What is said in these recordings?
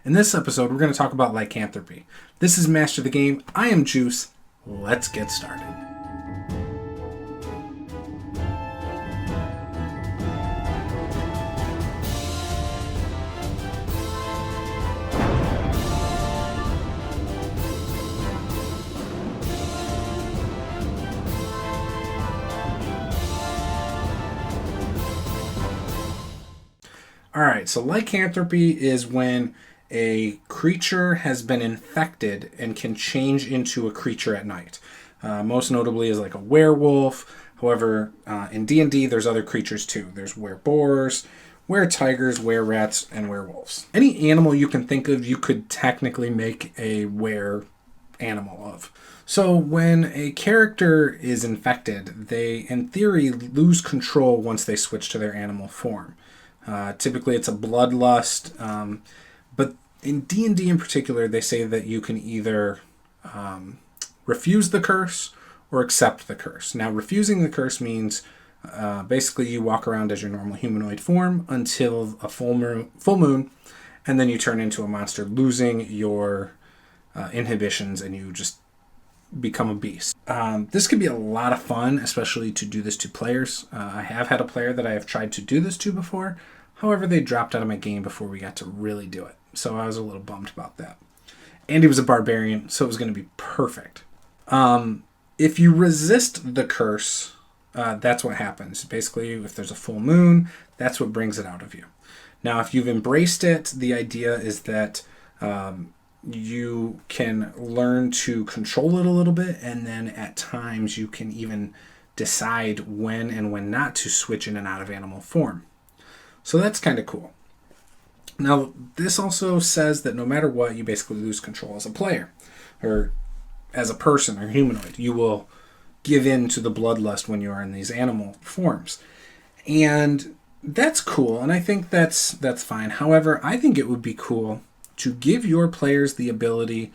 In this episode, we're going to talk about lycanthropy. This is Master the Game. I am Juce. Let's get started. Alright, so lycanthropy is when a creature has been infected and can change into a creature at night. Most notably is like a werewolf. However, in D&D, there's other creatures too. There's wereboars, weretigers, wererats, and werewolves. Any animal you can think of, you could technically make a were animal of. So when a character is infected, they, in theory, lose control once they switch to their animal form. Typically, it's a bloodlust, but in D&D in particular, they say that you can either refuse the curse or accept the curse. Now, refusing the curse means basically you walk around as your normal humanoid form until a full moon, and then you turn into a monster, losing your inhibitions, and you just become a beast. This could be a lot of fun, especially to do this to players. I have had a player that I have tried to do this to before. However, they dropped out of my game before we got to really do it. So I was a little bummed about that. And he was a barbarian, so it was going to be perfect. If you resist the curse, that's what happens. Basically, if there's a full moon, that's what brings it out of you. Now, if you've embraced it, the idea is that you can learn to control it a little bit, and then at times you can even decide when and when not to switch in and out of animal form. So that's kind of cool. Now, this also says that no matter what, you basically lose control as a player, or as a person or humanoid. You will give in to the bloodlust when you are in these animal forms. And that's cool, and I think that's fine. However, I think it would be cool to give your players the ability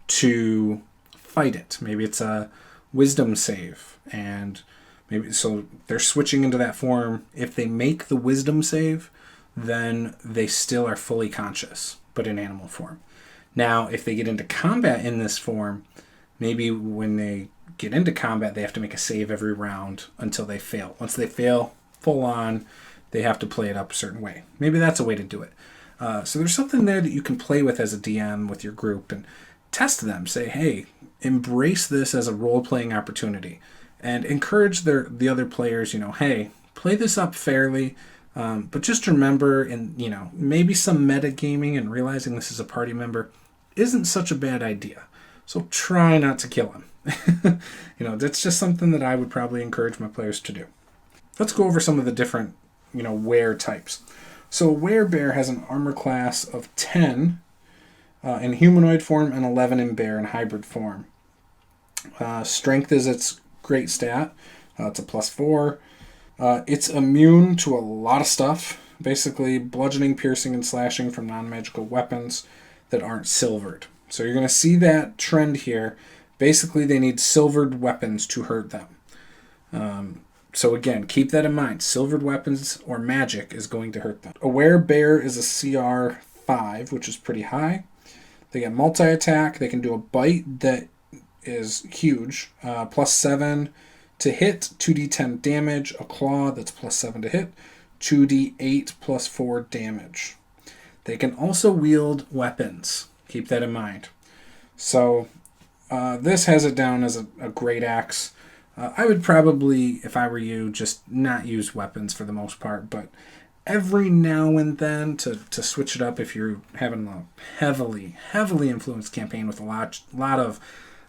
to fight it. Maybe it's a wisdom save, and maybe so they're switching into that form. If they make the wisdom save, then they still are fully conscious, but in animal form. Now, if they get into combat in this form, maybe when they get into combat, they have to make a save every round until they fail. Once they fail full on, they have to play it up a certain way. Maybe that's a way to do it. So there's something there that you can play with as a DM with your group and test them. Say, hey, embrace this as a role-playing opportunity. And encourage the other players, hey, play this up fairly, but just remember, maybe some metagaming and realizing this is a party member isn't such a bad idea. So try not to kill him. That's just something that I would probably encourage my players to do. Let's go over some of the different, were types. So a werebear has an armor class of 10 in humanoid form and 11 in bear and hybrid form. Strength is its great stat. It's a +4. It's immune to a lot of stuff. Basically, bludgeoning, piercing, and slashing from non-magical weapons that aren't silvered. So you're going to see that trend here. Basically, they need silvered weapons to hurt them. So again, keep that in mind. Silvered weapons or magic is going to hurt them. A werebear is a CR 5, which is pretty high. They get multi-attack. They can do a bite that is huge. +7 to hit, 2d10 damage. A claw that's +7 to hit, 2d8 +4 damage. They can also wield weapons. Keep that in mind. So this has it down as a great axe. I would probably, if I were you, just not use weapons for the most part, but every now and then to switch it up if you're having a heavily influenced campaign with a lot of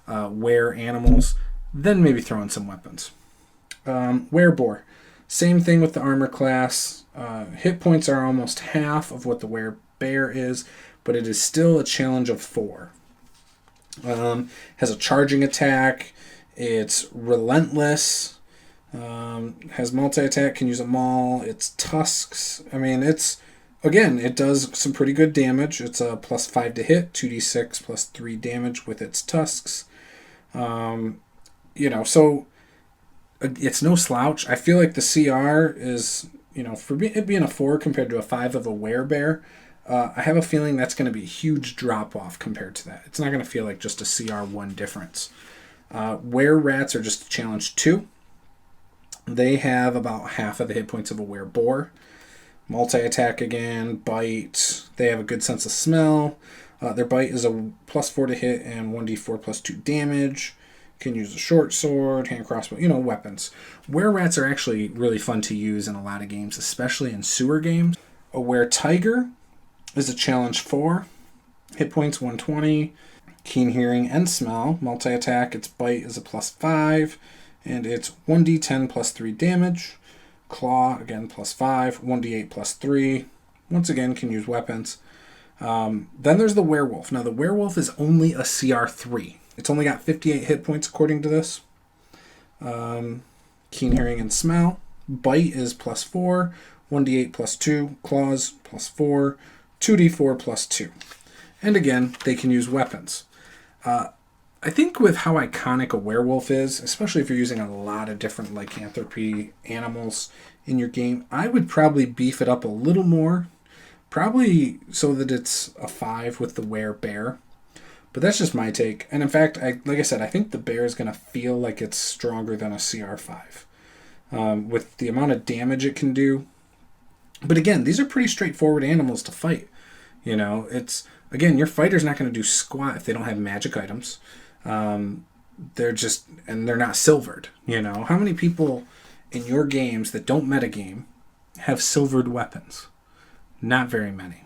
were animals, then maybe throw in some weapons. Wereboar. Same thing with the armor class. Hit points are almost half of what the werebear is, but it is still a challenge of 4. Has a charging attack. It's relentless. Has multi-attack, can use a maul. It's tusks. It does some pretty good damage. It's a +5 to hit, 2d6 +3 damage with its tusks. So it's no slouch. I feel like the CR is, for it being a 4 compared to a 5 of a werebear, I have a feeling that's going to be a huge drop-off compared to that. It's not going to feel like just a CR1 difference. Wererats are just a challenge 2. They have about half of the hit points of a wereboar. Multi-attack again, bite. They have a good sense of smell. Their bite is a +4 to hit and 1d4 +2 damage. Can use a short sword, hand crossbow, weapons. Wererats are actually really fun to use in a lot of games, especially in sewer games. A were-tiger is a challenge 4. Hit points 120. Keen hearing and smell. Multi-attack, its bite is a +5. And it's 1d10 +3 damage. Claw, again, +5. 1d8 +3. Once again, can use weapons. Then there's the werewolf. Now, the werewolf is only a CR3. It's only got 58 hit points according to this. Keen hearing and smell. Bite is +4. 1d8 +2. Claws +4. 2d4 +2. And again, they can use weapons. I think with how iconic a werewolf is, especially if you're using a lot of different lycanthropy animals in your game, I would probably beef it up a little more. Probably so that it's a 5 with the werebear. But that's just my take. And in fact, like I said, I think the bear is going to feel like it's stronger than a CR5. With the amount of damage it can do. But again, these are pretty straightforward animals to fight. Again, your fighter's not going to do squat if they don't have magic items. They're not silvered. How many people in your games that don't metagame have silvered weapons? Not very many.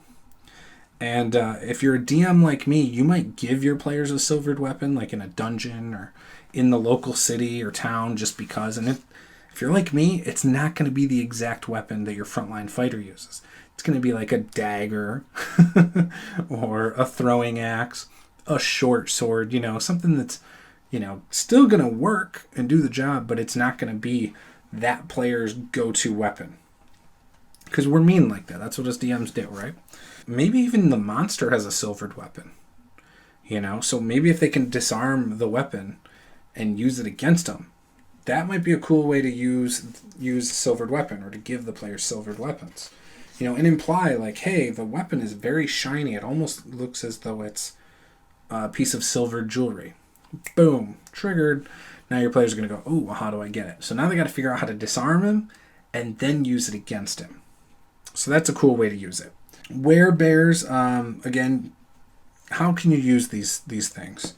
And if you're a DM like me, you might give your players a silvered weapon, like in a dungeon or in the local city or town, just because. And if you're like me, it's not going to be the exact weapon that your frontline fighter uses. It's going to be like a dagger or a throwing axe, a short sword, something that's, still going to work and do the job, but it's not going to be that player's go-to weapon. Because we're mean like that. That's what us DMs do, right? Maybe even the monster has a silvered weapon. So maybe if they can disarm the weapon and use it against them, that might be a cool way to use a silvered weapon or to give the player silvered weapons. And imply like, hey, the weapon is very shiny. It almost looks as though it's a piece of silver jewelry. Boom. Triggered. Now your players are going to go, oh, well, how do I get it? So now they got to figure out how to disarm him and then use it against him. So that's a cool way to use it. Werebears, again, how can you use these things?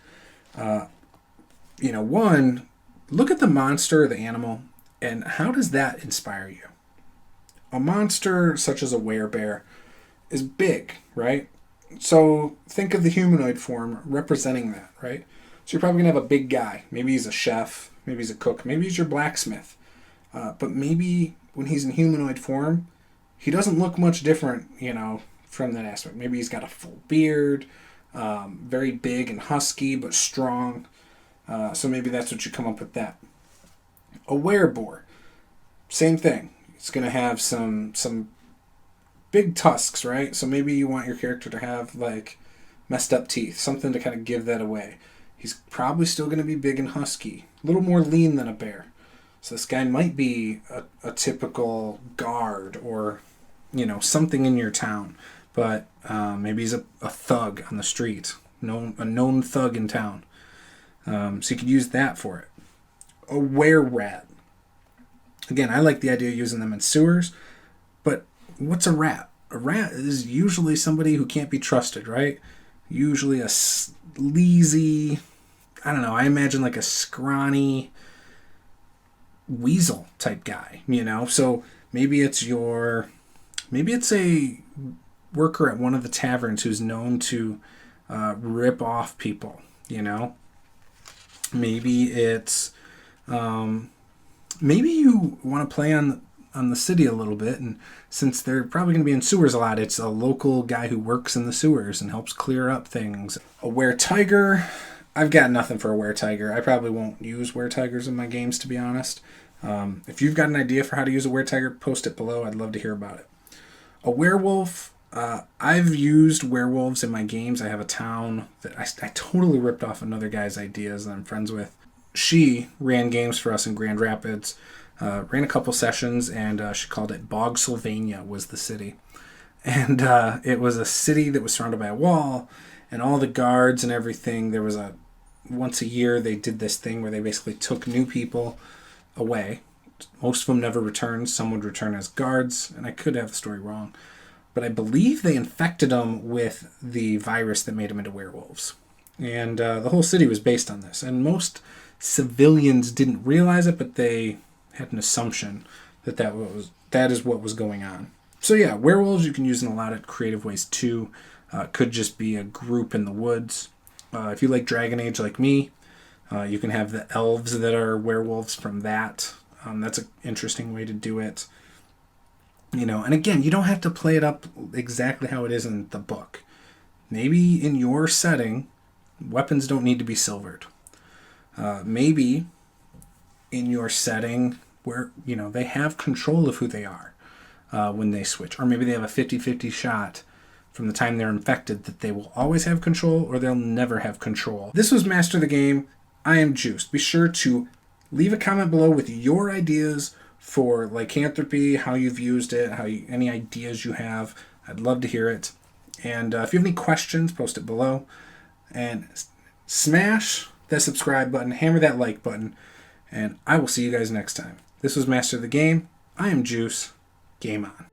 One, look at the monster, the animal, and how does that inspire you? A monster such as a werebear is big, right? So think of the humanoid form representing that, right? So you're probably going to have a big guy. Maybe he's a chef. Maybe he's a cook. Maybe he's your blacksmith. But maybe when he's in humanoid form, he doesn't look much different, from that aspect. Maybe he's got a full beard, very big and husky, but strong. So maybe that's what you come up with that. A wereboar, same thing. It's going to have some big tusks, right? So maybe you want your character to have, like, messed up teeth, something to kind of give that away. He's probably still going to be big and husky, a little more lean than a bear. So this guy might be a typical guard or, something in your town. But maybe he's a thug on the street, a known thug in town. So you could use that for it. A wererat. Again, I like the idea of using them in sewers. But what's a rat? A rat is usually somebody who can't be trusted, right? Usually a sleazy, I don't know, I imagine like a scrawny weasel type guy, So maybe it's a worker at one of the taverns who's known to rip off people, Maybe it's maybe you want to play on the city a little bit, and since they're probably going to be in sewers a lot, it's a local guy who works in the sewers and helps clear up things. A were-tiger, I've got nothing for a were-tiger. I probably won't use were-tigers in my games, to be honest. If you've got an idea for how to use a were-tiger, post it below. I'd love to hear about it. A werewolf, I've used werewolves in my games. I have a town that I totally ripped off another guy's ideas that I'm friends with. She ran games for us in Grand Rapids, ran a couple sessions, and she called it Bog Sylvania was the city. And it was a city that was surrounded by a wall, and all the guards and everything. There was once a year they did this thing where they basically took new people away. Most of them never returned. Some would return as guards, and I could have the story wrong. But I believe they infected them with the virus that made them into werewolves. And the whole city was based on this. And most civilians didn't realize it, but they had an assumption that that is what was going on. So yeah, werewolves you can use in a lot of creative ways too. Could just be a group in the woods. If you like Dragon Age like me, you can have the elves that are werewolves from that. That's an interesting way to do it. And again, you don't have to play it up exactly how it is in the book. Maybe in your setting, weapons don't need to be silvered. Maybe in your setting where, they have control of who they are when they switch. Or maybe they have a 50-50 shot from the time they're infected that they will always have control or they'll never have control. This was Master the Game. I am Juice. Be sure to leave a comment below with your ideas for lycanthropy, how you've used it, any ideas you have. I'd love to hear it. And if you have any questions, post it below. And smash that subscribe button, hammer that like button, and I will see you guys next time. This was Master the Game. I am Juice. Game on.